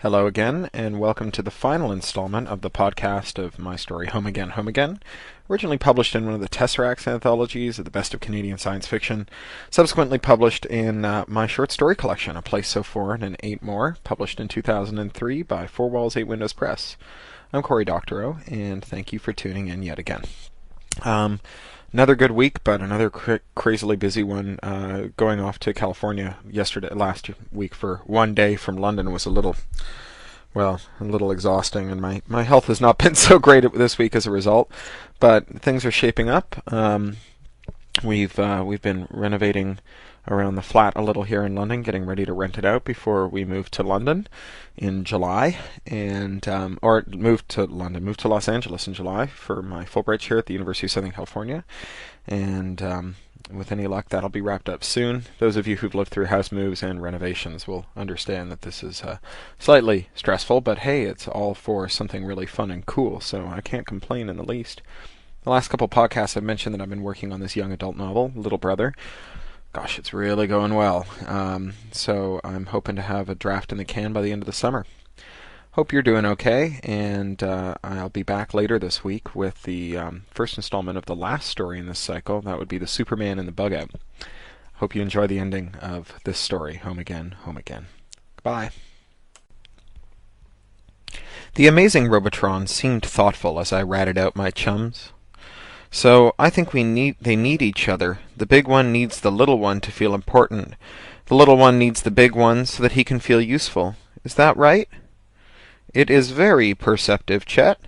Hello again, and welcome to the final installment of the podcast of my story Home Again, Home Again, originally published in one of the Tesseract anthologies of the best of Canadian science fiction, subsequently published in my short story collection, A Place So Foreign and Eight More, published in 2003 by Four Walls, Eight Windows Press. I'm Cory Doctorow, and thank you for tuning in yet again. Another good week, but another crazily busy one. Going off to California last week for one day from London was a little exhausting, and my health has not been so great this week as a result. But things are shaping up. We've been renovating around the flat a little here in London, getting ready to rent it out before we move to London in July, move to Los Angeles in July for my Fulbright chair at the University of Southern California, and with any luck that'll be wrapped up soon. Those of you who've lived through house moves and renovations will understand that this is slightly stressful, but hey, it's all for something really fun and cool, so I can't complain in the least. The last couple podcasts I've mentioned that I've been working on this young adult novel, Little Brother. Gosh, it's really going well. So I'm hoping to have a draft in the can by the end of the summer. Hope you're doing okay, and I'll be back later this week with the first installment of the last story in this cycle. That would be The Superman in the Bug-Out. Hope you enjoy the ending of this story, Home Again, Home Again. Goodbye. The amazing Robotron seemed thoughtful as I ratted out my chums. So I think they need each other. The big one needs the little one to feel important. The little one needs the big one so that he can feel useful. Is that right? It is very perceptive, Chet.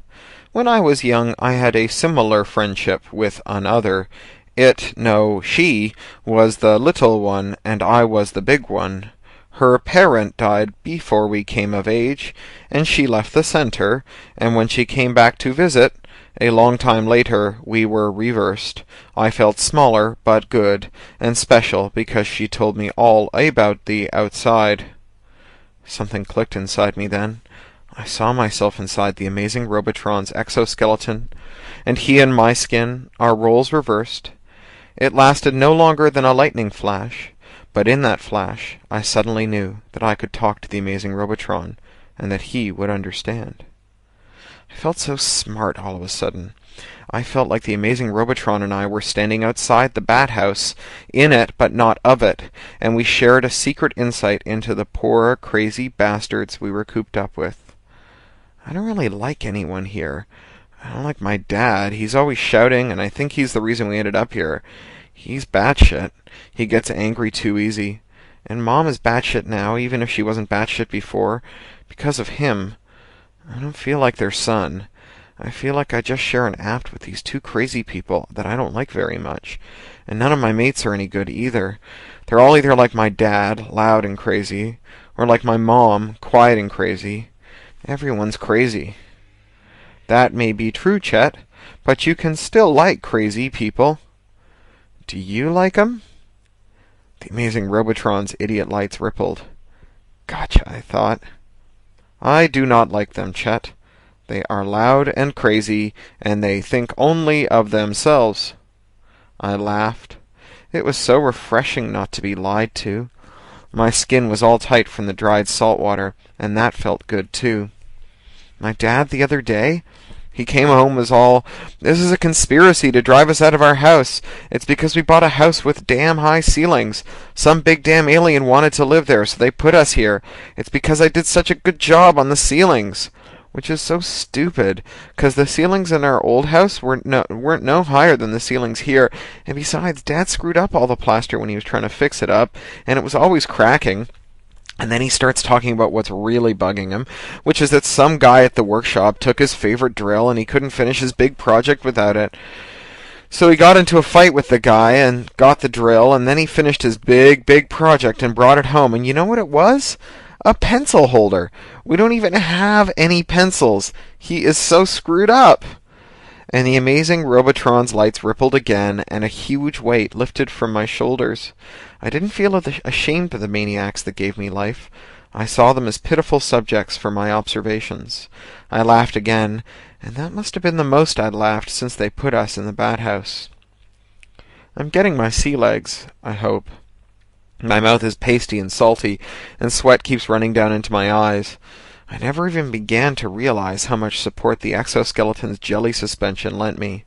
When I was young, I had a similar friendship with another. She was the little one, and I was the big one. Her parent died before we came of age, and she left the center, and when she came back to visit, a long time later, we were reversed. I felt smaller, but good, and special because she told me all about the outside. Something clicked inside me then. I saw myself inside the amazing Robotron's exoskeleton, and he in my skin, our roles reversed. It lasted no longer than a lightning flash, but in that flash I suddenly knew that I could talk to the amazing Robotron, and that he would understand. I felt so smart all of a sudden. I felt like the amazing Robotron and I were standing outside the Bat House, in it but not of it, and we shared a secret insight into the poor, crazy bastards we were cooped up with. I don't really like anyone here. I don't like my dad. He's always shouting, and I think he's the reason we ended up here. He's batshit. He gets angry too easy. And Mom is batshit now, even if she wasn't batshit before, because of him. I don't feel like their son. I feel like I just share an apt with these two crazy people that I don't like very much. And none of my mates are any good either. They're all either like my dad, loud and crazy, or like my mom, quiet and crazy. Everyone's crazy. That may be true, Chet, but you can still like crazy people. Do you like 'em? The amazing Robotron's idiot lights rippled. Gotcha, I thought. I do not like them, Chet. They are loud and crazy, and they think only of themselves. I laughed. It was so refreshing not to be lied to. My skin was all tight from the dried salt water, and that felt good, too. My dad the other day? He came home was all, "This is a conspiracy to drive us out of our house. It's because we bought a house with damn high ceilings. Some big damn alien wanted to live there, so they put us here. It's because I did such a good job on the ceilings." Which is so stupid, 'cause the ceilings in our old house weren't no higher than the ceilings here, and besides, Dad screwed up all the plaster when he was trying to fix it up, and it was always cracking. And then he starts talking about what's really bugging him, which is that some guy at the workshop took his favorite drill and he couldn't finish his big project without it. So he got into a fight with the guy and got the drill, and then he finished his big project and brought it home. And you know what it was? A pencil holder. We don't even have any pencils. He is so screwed up. And the amazing Robotron's lights rippled again, and a huge weight lifted from my shoulders. I didn't feel ashamed of the maniacs that gave me life. I saw them as pitiful subjects for my observations. I laughed again, and that must have been the most I'd laughed since they put us in the Bat House. I'm getting my sea legs, I hope. My mouth is pasty and salty, and sweat keeps running down into my eyes. I never even began to realize how much support the exoskeleton's jelly suspension lent me.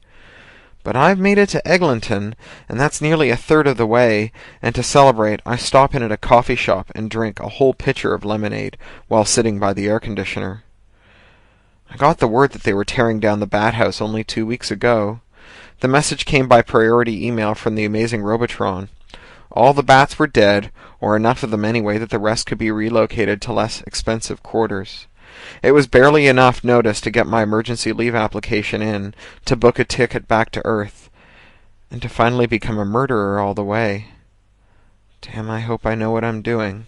But I've made it to Eglinton, and that's nearly a third of the way, and to celebrate I stop in at a coffee shop and drink a whole pitcher of lemonade while sitting by the air conditioner. I got the word that they were tearing down the Bat House only 2 weeks ago. The message came by priority email from the amazing Robotron. All the bats were dead, or enough of them anyway that the rest could be relocated to less expensive quarters. It was barely enough notice to get my emergency leave application in, to book a ticket back to Earth, and to finally become a murderer all the way. Damn, I hope I know what I'm doing.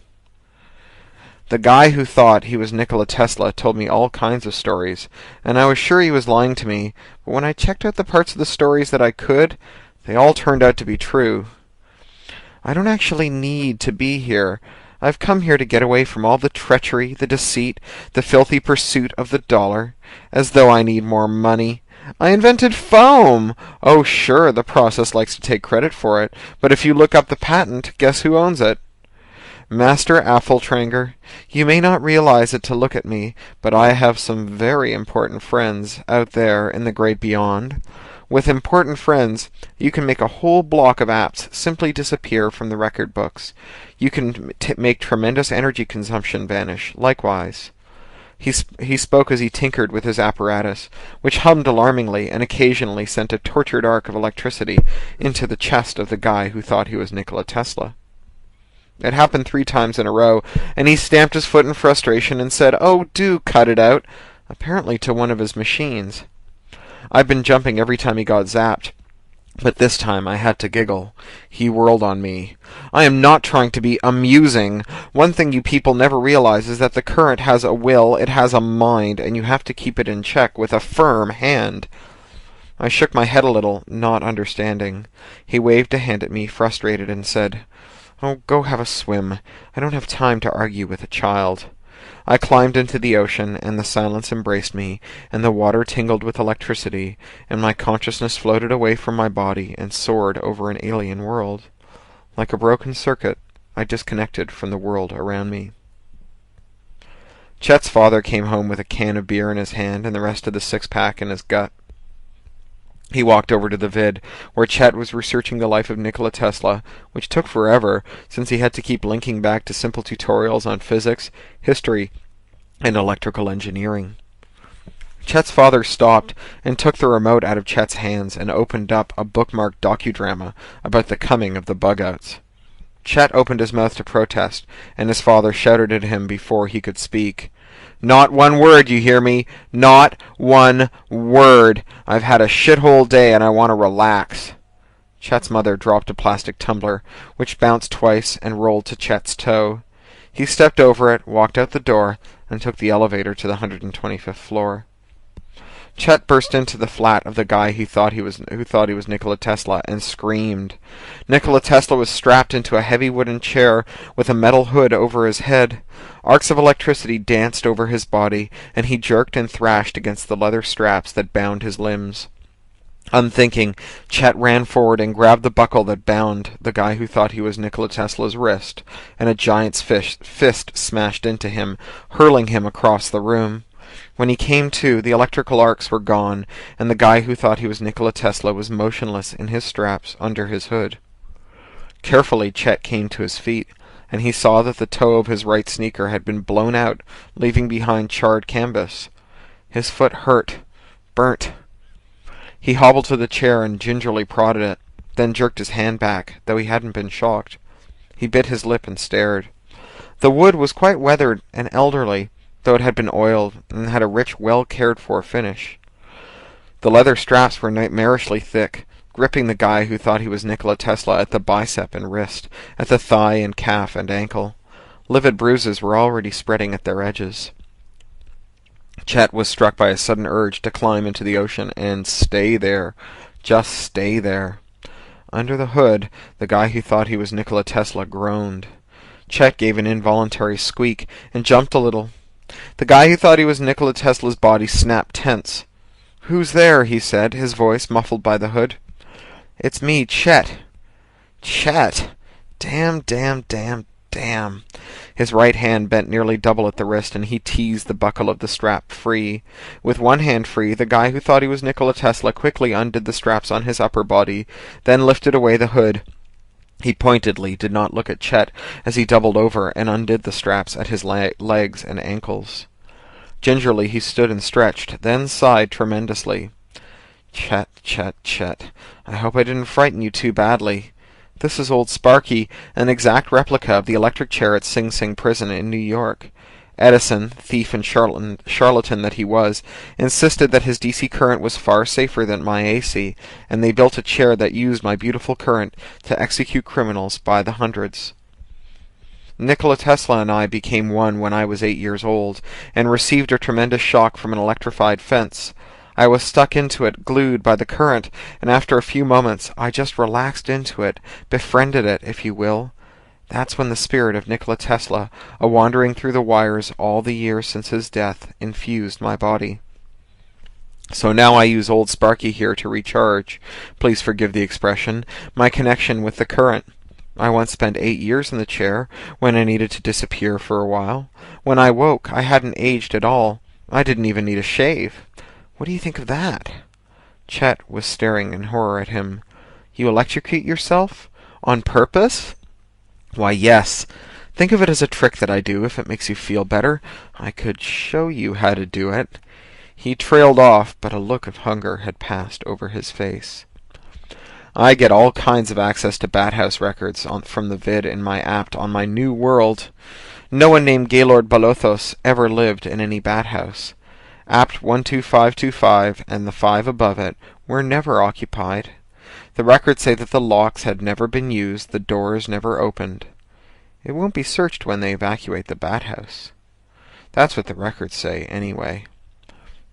The guy who thought he was Nikola Tesla told me all kinds of stories, and I was sure he was lying to me, but when I checked out the parts of the stories that I could, they all turned out to be true. I don't actually need to be here. I've come here to get away from all the treachery, the deceit, the filthy pursuit of the dollar, as though I need more money. I invented foam! Oh, sure, the process likes to take credit for it, but if you look up the patent, guess who owns it? Master Affeltranger, you may not realize it to look at me, but I have some very important friends out there in the great beyond. With important friends, you can make a whole block of apps simply disappear from the record books. You can make tremendous energy consumption vanish, likewise. He spoke as he tinkered with his apparatus, which hummed alarmingly and occasionally sent a tortured arc of electricity into the chest of the guy who thought he was Nikola Tesla. It happened 3 times in a row, and he stamped his foot in frustration and said, "Oh, do cut it out," apparently to one of his machines. I'd been jumping every time he got zapped, but this time I had to giggle. He whirled on me. "I am not trying to be amusing. One thing you people never realize is that the current has a will, it has a mind, and you have to keep it in check with a firm hand." I shook my head a little, not understanding. He waved a hand at me, frustrated, and said, "Oh, go have a swim. I don't have time to argue with a child." I climbed into the ocean, and the silence embraced me, and the water tingled with electricity, and my consciousness floated away from my body and soared over an alien world. Like a broken circuit, I disconnected from the world around me. Chet's father came home with a can of beer in his hand and the rest of the 6-pack in his gut. He walked over to the vid, where Chet was researching the life of Nikola Tesla, which took forever, since he had to keep linking back to simple tutorials on physics, history, and electrical engineering. Chet's father stopped and took the remote out of Chet's hands and opened up a bookmarked docudrama about the coming of the bug-outs. Chet opened his mouth to protest, and his father shouted at him before he could speak. "Not one word, you hear me? Not one word! I've had a shithole day and I want to relax." Chet's mother dropped a plastic tumbler, which bounced twice and rolled to Chet's toe. He stepped over it, walked out the door, and took the elevator to the 125th floor. Chet burst into the flat of the guy who thought he was Nikola Tesla and screamed. Nikola Tesla was strapped into a heavy wooden chair with a metal hood over his head. Arcs of electricity danced over his body, and he jerked and thrashed against the leather straps that bound his limbs. Unthinking, Chet ran forward and grabbed the buckle that bound the guy who thought he was Nikola Tesla's wrist, and a giant's fist smashed into him, hurling him across the room. When he came to, the electrical arcs were gone, and the guy who thought he was Nikola Tesla was motionless in his straps under his hood. Carefully, Chet came to his feet, and he saw that the toe of his right sneaker had been blown out, leaving behind charred canvas. His foot hurt, burnt. He hobbled to the chair and gingerly prodded it, then jerked his hand back, though he hadn't been shocked. He bit his lip and stared. The wood was quite weathered and elderly, though it had been oiled, and had a rich, well-cared-for finish. The leather straps were nightmarishly thick, gripping the guy who thought he was Nikola Tesla at the bicep and wrist, at the thigh and calf and ankle. Livid bruises were already spreading at their edges. Chet was struck by a sudden urge to climb into the ocean and stay there. Just stay there. Under the hood, the guy who thought he was Nikola Tesla groaned. Chet gave an involuntary squeak and jumped a little. The guy who thought he was Nikola Tesla's body snapped tense. "Who's there?" he said, his voice muffled by the hood. "It's me, Chet." Chet! Damn, damn, damn, damn. His right hand bent nearly double at the wrist, and he teased the buckle of the strap free. With one hand free, the guy who thought he was Nikola Tesla quickly undid the straps on his upper body, then lifted away the hood. He pointedly did not look at Chet as he doubled over and undid the straps at his legs and ankles. Gingerly he stood and stretched, then sighed tremendously. Chet, Chet, Chet, I hope I didn't frighten you too badly. This is old Sparky, an exact replica of the electric chair at Sing Sing prison in New York. Edison, thief and charlatan that he was, insisted that his DC current was far safer than my AC, and they built a chair that used my beautiful current to execute criminals by the hundreds. Nikola Tesla and I became one when I was 8 years old, and received a tremendous shock from an electrified fence. I was stuck into it, glued by the current, and after a few moments I just relaxed into it, befriended it, if you will. That's when the spirit of Nikola Tesla, a-wandering through the wires all the years since his death, infused my body. So now I use old Sparky here to recharge, please forgive the expression, my connection with the current. I once spent 8 years in the chair, when I needed to disappear for a while. When I woke, I hadn't aged at all. I didn't even need a shave. What do you think of that? Chet was staring in horror at him. You electrocute yourself? On purpose? Why, yes. Think of it as a trick that I do, if it makes you feel better. I could show you how to do it. He trailed off, but a look of hunger had passed over his face. I get all kinds of access to Bat-House records from the vid in my apt on my new world. No one named Gaylord Balothos ever lived in any Bat-House. Apt 12525 and the 5 above it were never occupied. The records say that the locks had never been used, the doors never opened. It won't be searched when they evacuate the Bat-House. That's what the records say, anyway.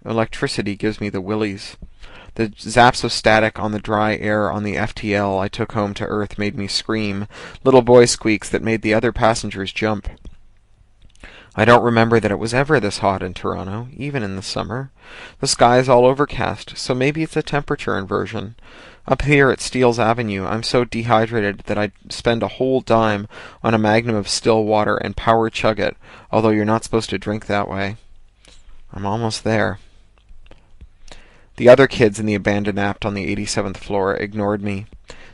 Electricity gives me the willies. The zaps of static on the dry air on the FTL I took home to Earth made me scream, little boy squeaks that made the other passengers jump. I don't remember that it was ever this hot in Toronto, even in the summer. The sky is all overcast, so maybe it's a temperature inversion. Up here at Steeles Avenue, I'm so dehydrated that I'd spend a whole dime on a magnum of still water and power chug it, although you're not supposed to drink that way. I'm almost there. The other kids in the abandoned apt on the 87th floor ignored me.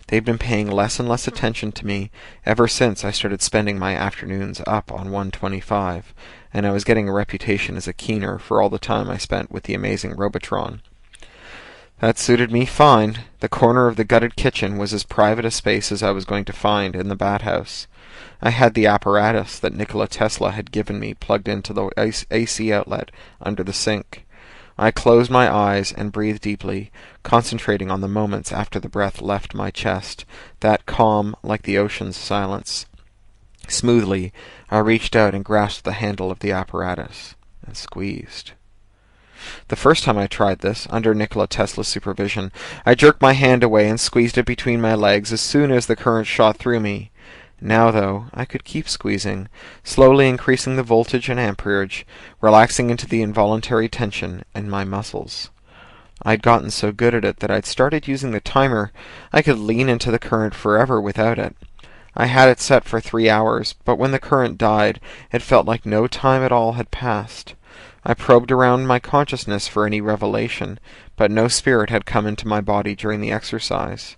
They'd been paying less and less attention to me ever since I started spending my afternoons up on 125, and I was getting a reputation as a keener for all the time I spent with the amazing Robotron. That suited me fine. The corner of the gutted kitchen was as private a space as I was going to find in the Bat-House. I had the apparatus that Nikola Tesla had given me plugged into the AC outlet under the sink. I closed my eyes and breathed deeply, concentrating on the moments after the breath left my chest, that calm, like the ocean's silence. Smoothly, I reached out and grasped the handle of the apparatus, and squeezed. The first time I tried this, under Nikola Tesla's supervision, I jerked my hand away and squeezed it between my legs as soon as the current shot through me. Now, though, I could keep squeezing, slowly increasing the voltage and amperage, relaxing into the involuntary tension in my muscles. I'd gotten so good at it that I'd started using the timer. I could lean into the current forever without it. I had it set for 3 hours, but when the current died, it felt like no time at all had passed. I probed around my consciousness for any revelation, but no spirit had come into my body during the exercise.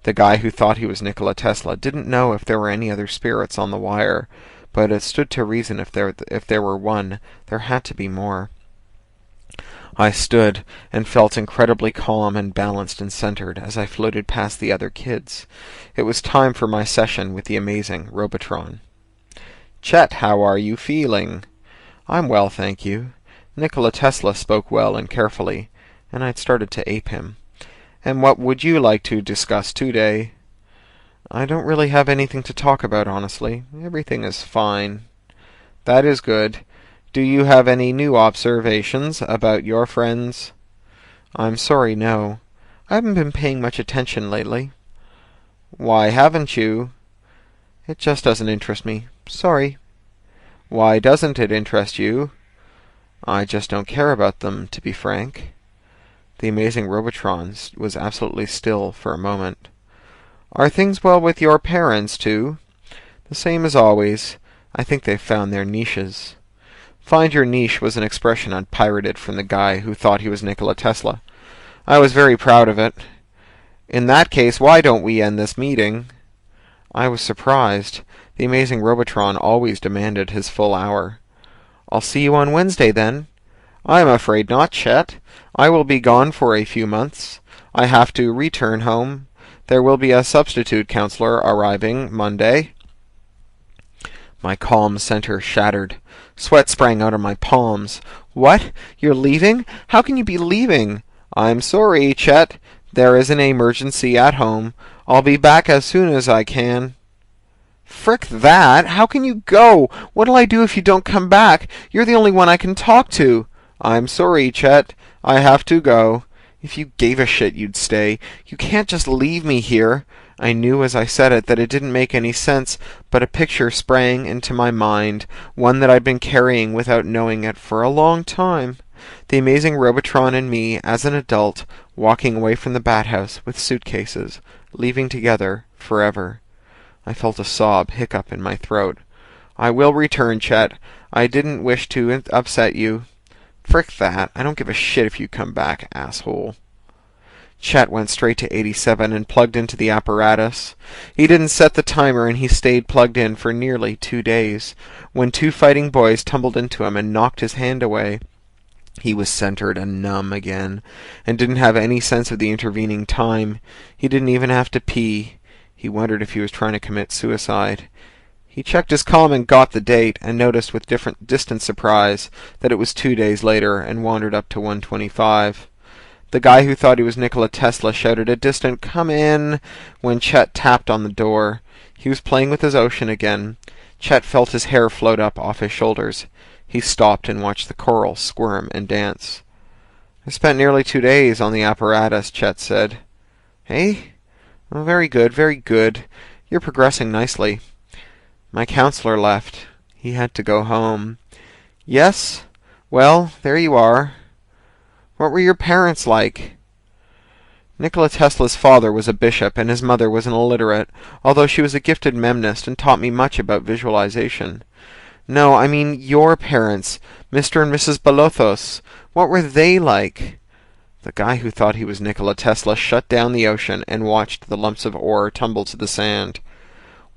The guy who thought he was Nikola Tesla didn't know if there were any other spirits on the wire, but it stood to reason if there were one, there had to be more. I stood and felt incredibly calm and balanced and centered as I floated past the other kids. It was time for my session with the amazing Robotron. Chet, how are you feeling? I'm well, thank you. Nikola Tesla spoke well and carefully, and I'd started to ape him. And what would you like to discuss today? I don't really have anything to talk about, honestly. Everything is fine. That is good. Do you have any new observations about your friends? I'm sorry, no. I haven't been paying much attention lately. Why haven't you? It just doesn't interest me. Sorry. Why doesn't it interest you? I just don't care about them, to be frank. The amazing Robotron was absolutely still for a moment. Are things well with your parents, too? The same as always. I think they've found their niches. Find your niche was an expression I'd pirated from the guy who thought he was Nikola Tesla. I was very proud of it. In that case, why don't we end this meeting? I was surprised. The amazing Robotron always demanded his full hour. I'll see you on Wednesday, then. I am afraid not, Chet. I will be gone for a few months. I have to return home. There will be a substitute counselor arriving Monday. My calm center shattered. Sweat sprang out of my palms. What? You're leaving? How can you be leaving? I'm sorry, Chet. There is an emergency at home. I'll be back as soon as I can. Frick that! How can you go? What'll I do if you don't come back? You're the only one I can talk to. I'm sorry, Chet. I have to go. If you gave a shit, you'd stay. You can't just leave me here. I knew as I said it that it didn't make any sense, but a picture sprang into my mind, one that I'd been carrying without knowing it for a long time. The amazing Robotron and me, as an adult, walking away from the bat house with suitcases, leaving together forever. I felt a sob hiccup in my throat. I will return, Chet. I didn't wish to upset you. Frick that. I don't give a shit if you come back, asshole. Chet went straight to 87 and plugged into the apparatus. He didn't set the timer, and he stayed plugged in for nearly 2 days. When 2 fighting boys tumbled into him and knocked his hand away, he was centered and numb again, and didn't have any sense of the intervening time. He didn't even have to pee. He wondered if he was trying to commit suicide. He checked his column and got the date, and noticed with distant surprise that it was 2 days later, and wandered up to 125. The guy who thought he was Nikola Tesla shouted a distant "Come in" when Chet tapped on the door. He was playing with his ocean again. Chet felt his hair float up off his shoulders. He stopped and watched the coral squirm and dance. I spent nearly 2 days on the apparatus, Chet said. Hey? Oh, very good, very good. You're progressing nicely. My counselor left. He had to go home. Yes? Well, there you are. What were your parents like? Nikola Tesla's father was a bishop, and his mother was an illiterate, although she was a gifted memnist and taught me much about visualization. No, I mean your parents, Mr. and Mrs. Balothos. What were they like? The guy who thought he was Nikola Tesla shut down the ocean and watched the lumps of ore tumble to the sand.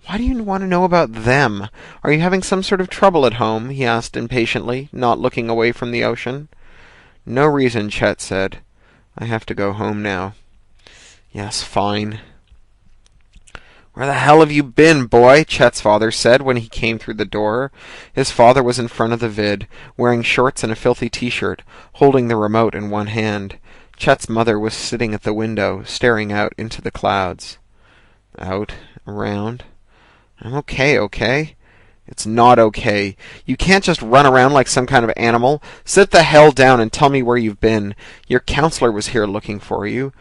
Why do you want to know about them? Are you having some sort of trouble at home? He asked impatiently, not looking away from the ocean. No reason, Chet said. I have to go home now. Yes, fine. Where the hell have you been, boy? Chet's father said when he came through the door. His father was in front of the vid, wearing shorts and a filthy t-shirt, holding the remote in one hand. Chet's mother was sitting at the window, staring out into the clouds. Out, around. I'm okay? It's not okay. You can't just run around like some kind of animal. Sit the hell down and tell me where you've been. Your counselor was here looking for you.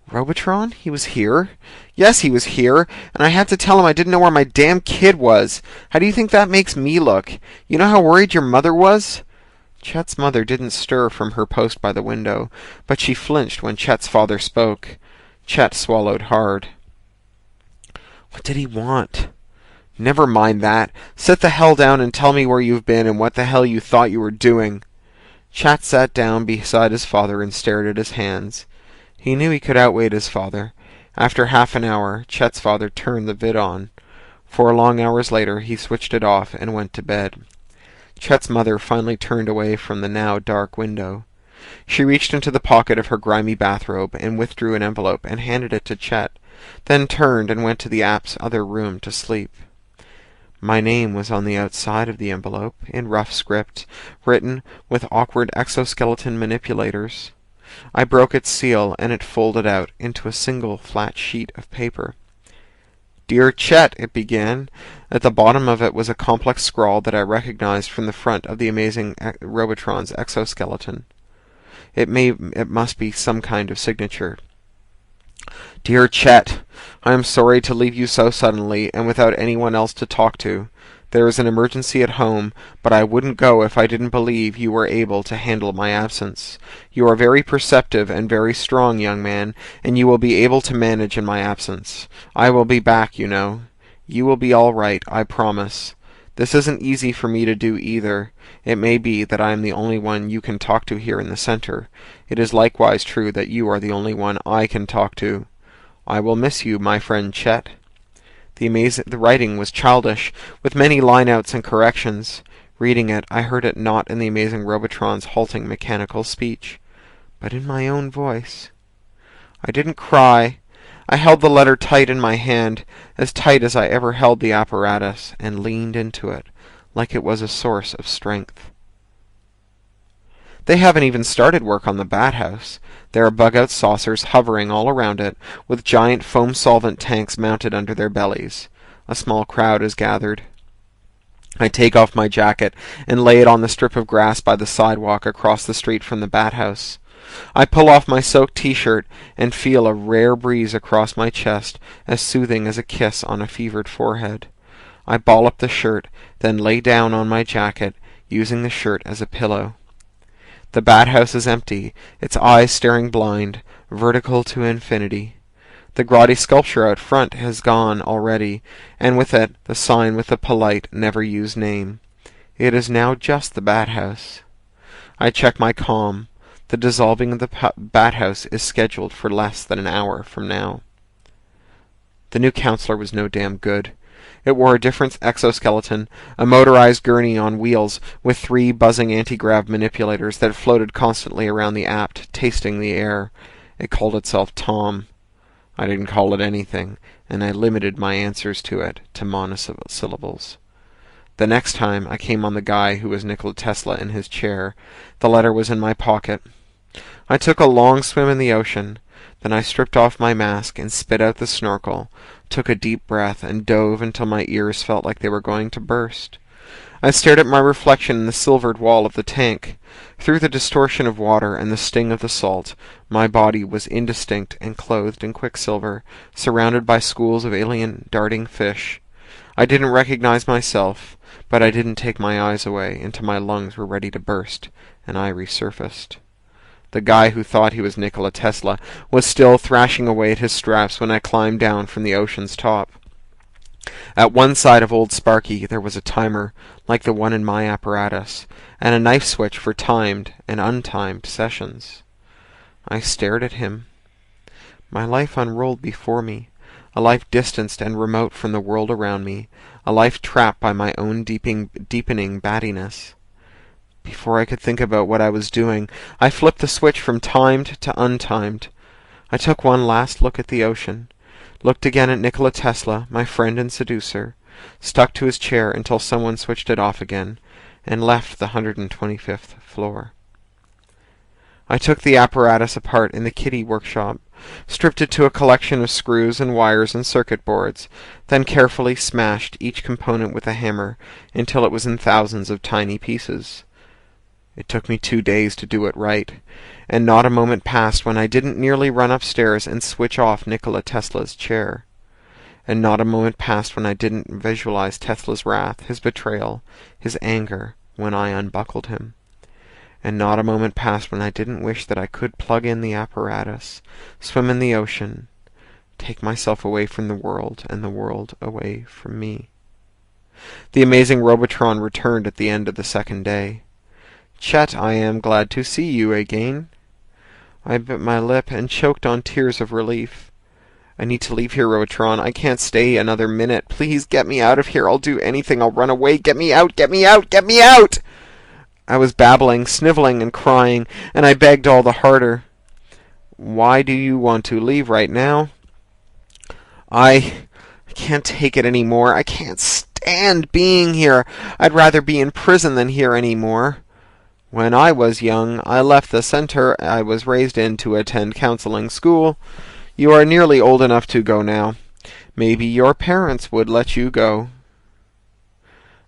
Robotron? He was here? Yes, he was here, and I had to tell him I didn't know where my damn kid was. How do you think that makes me look? You know how worried your mother was? Chet's mother didn't stir from her post by the window, but she flinched when Chet's father spoke. Chet swallowed hard. What did he want? Never mind that. Sit the hell down and tell me where you've been and what the hell you thought you were doing. Chet sat down beside his father and stared at his hands. He knew he could outwait his father. After half an hour, Chet's father turned the vid on. 4 long hours later, he switched it off and went to bed. Chet's mother finally turned away from the now dark window. She reached into the pocket of her grimy bathrobe and withdrew an envelope and handed it to Chet, then turned and went to the app's other room to sleep. My name was on the outside of the envelope, in rough script, written with awkward exoskeleton manipulators. I broke its seal, and it folded out into a single flat sheet of paper. Dear Chet, it began. At the bottom of it was a complex scrawl that I recognized from the front of the amazing Robotron's exoskeleton. It must be some kind of signature. Dear Chet, I am sorry to leave you so suddenly and without anyone else to talk to. There is an emergency at home, but I wouldn't go if I didn't believe you were able to handle my absence. You are very perceptive and very strong, young man, and you will be able to manage in my absence. I will be back, you know. You will be all right, I promise. This isn't easy for me to do either. It may be that I am the only one you can talk to here in the center. It is likewise true that you are the only one I can talk to. I will miss you, my friend Chet." The writing was childish, with many line-outs and corrections. Reading it, I heard it not in the amazing Robotron's halting mechanical speech, but in my own voice. I didn't cry. I held the letter tight in my hand, as tight as I ever held the apparatus, and leaned into it, like it was a source of strength. They haven't even started work on the Bat House. There are bug-out saucers hovering all around it, with giant foam solvent tanks mounted under their bellies. A small crowd is gathered. I take off my jacket and lay it on the strip of grass by the sidewalk across the street from the Bat House. I pull off my soaked t-shirt and feel a rare breeze across my chest, as soothing as a kiss on a fevered forehead. I ball up the shirt, then lay down on my jacket, using the shirt as a pillow. The Bat House is empty, its eyes staring blind, vertical to infinity. The gaudy sculpture out front has gone already, and with it the sign with the polite, never-used name. It is now just the Bat House. I check my comm. The dissolving of the Bat House is scheduled for less than an hour from now. The new counselor was no damn good. It wore a different exoskeleton, a motorized gurney on wheels with 3 buzzing anti-grav manipulators that floated constantly around the apt, tasting the air. It called itself Tom. I didn't call it anything, and I limited my answers to it to monosyllables. The next time I came on the guy who was Nikola Tesla in his chair. The letter was in my pocket. I took a long swim in the ocean. Then I stripped off my mask and spit out the snorkel, took a deep breath, and dove until my ears felt like they were going to burst. I stared at my reflection in the silvered wall of the tank. Through the distortion of water and the sting of the salt, my body was indistinct and clothed in quicksilver, surrounded by schools of alien darting fish. I didn't recognize myself, but I didn't take my eyes away until my lungs were ready to burst, and I resurfaced. The guy who thought he was Nikola Tesla was still thrashing away at his straps when I climbed down from the ocean's top. At one side of old Sparky there was a timer, like the one in my apparatus, and a knife switch for timed and untimed sessions. I stared at him. My life unrolled before me, a life distanced and remote from the world around me, a life trapped by my own deepening battiness. Before I could think about what I was doing, I flipped the switch from timed to untimed. I took one last look at the ocean, looked again at Nikola Tesla, my friend and seducer, stuck to his chair until someone switched it off again, and left the 125th floor. I took the apparatus apart in the kiddie workshop, stripped it to a collection of screws and wires and circuit boards, then carefully smashed each component with a hammer until it was in thousands of tiny pieces. It took me 2 days to do it right, and not a moment passed when I didn't nearly run upstairs and switch off Nikola Tesla's chair. And not a moment passed when I didn't visualize Tesla's wrath, his betrayal, his anger, when I unbuckled him. And not a moment passed when I didn't wish that I could plug in the apparatus, swim in the ocean, take myself away from the world, and the world away from me. The amazing Robotron returned at the end of the second day. "Chet, I am glad to see you again." I bit my lip and choked on tears of relief. "I need to leave here, Robotron. I can't stay another minute. Please get me out of here. I'll do anything. I'll run away. Get me out! Get me out! Get me out!" I was babbling, sniveling, and crying, and I begged all the harder. "Why do you want to leave right now?" I can't take it any more. I can't stand being here. I'd rather be in prison than here any more. When I was young, I left the center I was raised in to attend counseling school. You are nearly old enough to go now. Maybe your parents would let you go."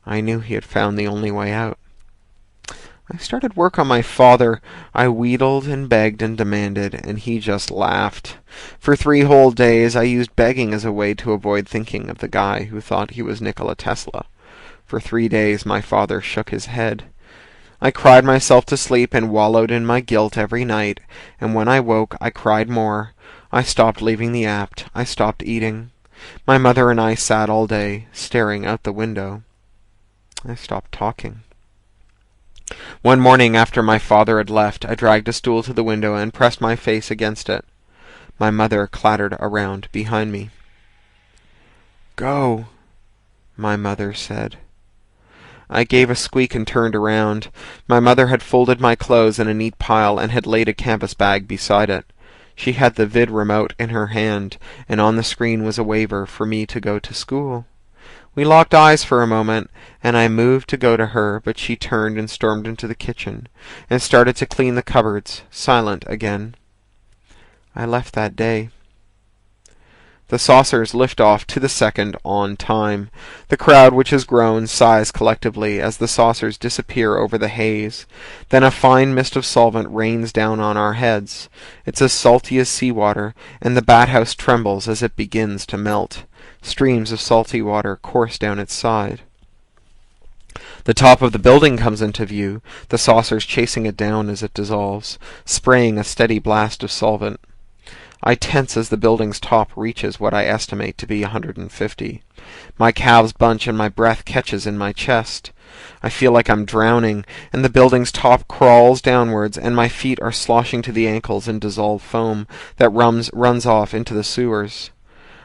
I knew he had found the only way out. I started work on my father. I wheedled and begged and demanded, and he just laughed. For 3 whole days I used begging as a way to avoid thinking of the guy who thought he was Nikola Tesla. For 3 days my father shook his head. I cried myself to sleep and wallowed in my guilt every night, and when I woke I cried more. I stopped leaving the apt. I stopped eating. My mother and I sat all day, staring out the window. I stopped talking. One morning after my father had left, I dragged a stool to the window and pressed my face against it. My mother clattered around behind me. "Go," my mother said. I gave a squeak and turned around. My mother had folded my clothes in a neat pile and had laid a canvas bag beside it. She had the vid remote in her hand, and on the screen was a waiver for me to go to school. We locked eyes for a moment, and I moved to go to her, but she turned and stormed into the kitchen, and started to clean the cupboards, silent again. I left that day. The saucers lift off to the second on time. The crowd, which has grown, sighs collectively as the saucers disappear over the haze. Then a fine mist of solvent rains down on our heads. It's as salty as sea-water, and the bat-house trembles as it begins to melt. Streams of salty water course down its side. The top of the building comes into view, the saucers chasing it down as it dissolves, spraying a steady blast of solvent. I tense as the building's top reaches what I estimate to be 150. My calves bunch and my breath catches in my chest. I feel like I'm drowning, and the building's top crawls downwards, and my feet are sloshing to the ankles in dissolved foam that runs off into the sewers.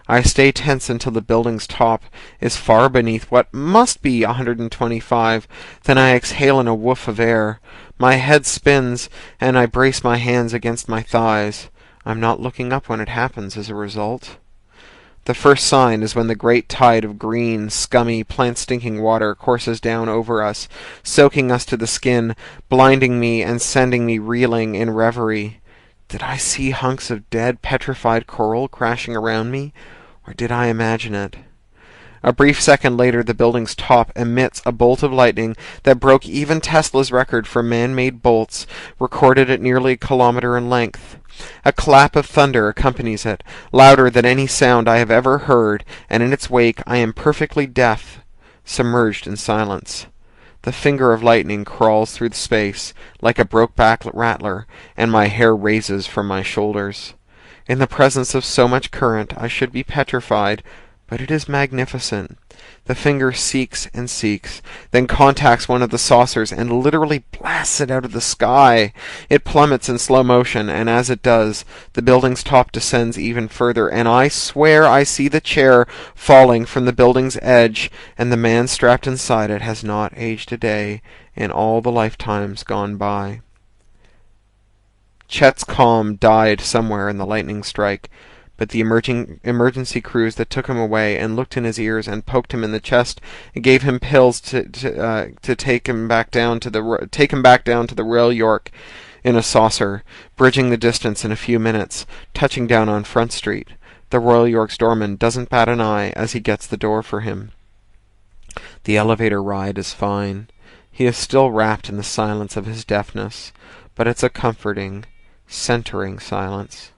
I stay tense until the building's top is far beneath what must be 125. Then I exhale in a woof of air. My head spins, and I brace my hands against my thighs. I'm not looking up when it happens as a result. The first sign is when the great tide of green, scummy, plant-stinking water courses down over us, soaking us to the skin, blinding me and sending me reeling in reverie. Did I see hunks of dead, petrified coral crashing around me, or did I imagine it? A brief second later, the building's top emits a bolt of lightning that broke even Tesla's record for man-made bolts, recorded at nearly a kilometer in length. A clap of thunder accompanies it, louder than any sound I have ever heard, and in its wake I am perfectly deaf, submerged in silence. The finger of lightning crawls through space like a broke-back rattler, and my hair raises from my shoulders. In the presence of so much current, I should be petrified, but it is magnificent. The finger seeks and seeks, then contacts one of the saucers and literally blasts it out of the sky. It plummets in slow motion, and as it does, the building's top descends even further, and I swear I see the chair falling from the building's edge, and the man strapped inside it has not aged a day in all the lifetimes gone by. Chet's calm died somewhere in the lightning strike, but the emergency crews that took him away and looked in his ears and poked him in the chest and gave him pills to take him back down to the Royal York in a saucer, bridging the distance in a few minutes, touching down on Front Street. The Royal York's doorman doesn't bat an eye as he gets the door for him. The elevator ride is fine. He is still wrapped in the silence of his deafness, but it's a comforting, centering silence.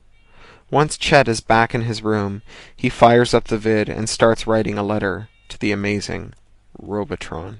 Once Chet is back in his room, he fires up the vid and starts writing a letter to the amazing Robotron.